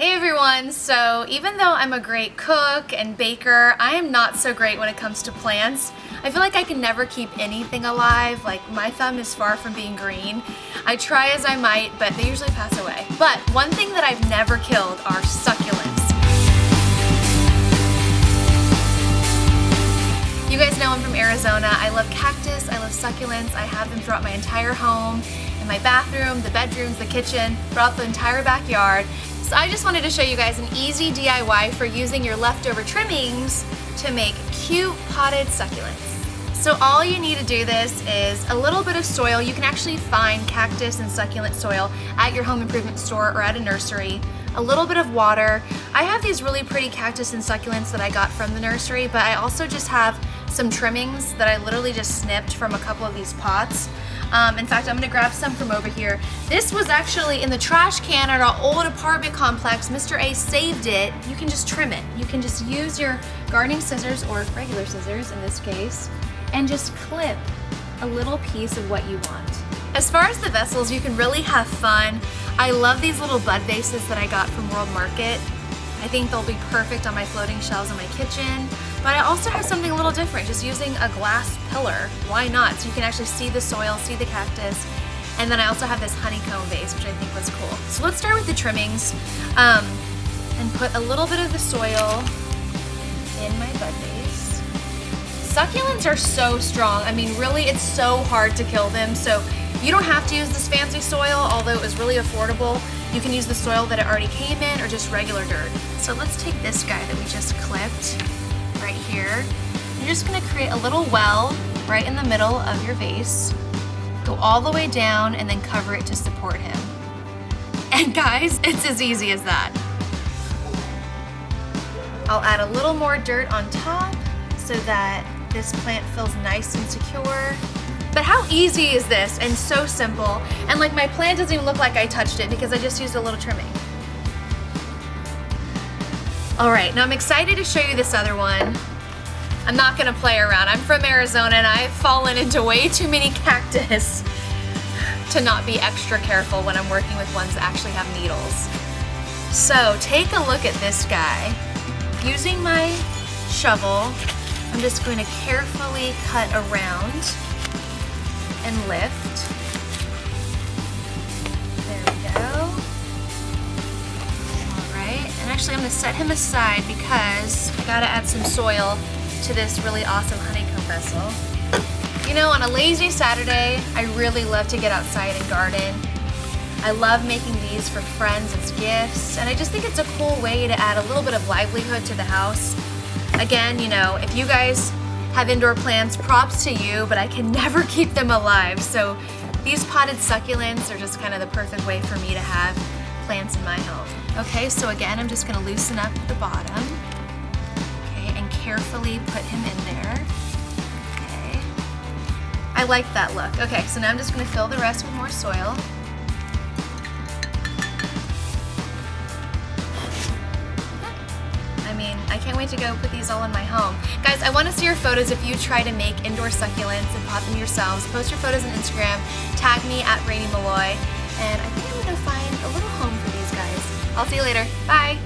Hey everyone, so even though I'm a great cook and baker, I am not so great when it comes to plants. I feel like I can never keep anything alive, like my thumb is far from being green. I try as I might, but they usually pass away. But one thing that I've never killed are succulents. You guys know I'm from Arizona. I love cactus, I love succulents. I have them throughout my entire home, in my bathroom, the bedrooms, the kitchen, throughout the entire backyard. So I just wanted to show you guys an easy DIY for using your leftover trimmings to make cute potted succulents. So all you need to do this is a little bit of soil. You can actually find cactus and succulent soil at your home improvement store or at a nursery. A little bit of water. I have these really pretty cactus and succulents that I got from the nursery, but I also just have some trimmings that I literally just snipped from a couple of these pots. In fact, I'm gonna grab some from over here. This was actually in the trash can at our old apartment complex. Mr. A saved it. You can just trim it. You can just use your gardening scissors, or regular scissors in this case, and just clip a little piece of what you want. As far as the vessels, you can really have fun. I love these little bud vases that I got from World Market. I think they'll be perfect on my floating shelves in my kitchen. But I also have something a little different, just using a glass pillar. Why not? So you can actually see the soil, see the cactus. And then I also have this honeycomb vase, which I think was cool. So let's start with the trimmings and put a little bit of the soil in my bud vase. Succulents are so strong. I mean, really, it's so hard to kill them. So you don't have to use this fancy soil, although it was really affordable. You can use the soil that it already came in or just regular dirt. So let's take this guy that we just clipped right here. You're just gonna create a little well right in the middle of your vase. Go all the way down and then cover it to support him. And guys, it's as easy as that. I'll add a little more dirt on top so that this plant feels nice and secure. But how easy is this and so simple? And like my plant doesn't even look like I touched it because I just used a little trimming. All right, now I'm excited to show you this other one. I'm not gonna play around. I'm from Arizona and I've fallen into way too many cactus to not be extra careful when I'm working with ones that actually have needles. So take a look at this guy. Using my shovel, I'm just going to carefully cut around and lift. There we go. All right, and actually I'm gonna set him aside because I gotta add some soil to this really awesome honeycomb vessel. You know, on a lazy Saturday, I really love to get outside and garden. I love making these for friends as gifts, and I just think it's a cool way to add a little bit of livelihood to the house. Again, you know, if you guys have indoor plants, props to you, but I can never keep them alive. So these potted succulents are just kind of the perfect way for me to have plants in my home. Okay, so again, I'm just gonna loosen up the bottom, okay, and carefully put him in there. Okay, I like that look. Okay, so now I'm just gonna fill the rest with more soil. I mean, I can't wait to go put these all in my home. Guys, I want to see your photos if you try to make indoor succulents and pot them yourselves. Post your photos on Instagram, tag me at Rainy Malloy, and I think I'm going to find a little home for these guys. I'll see you later. Bye!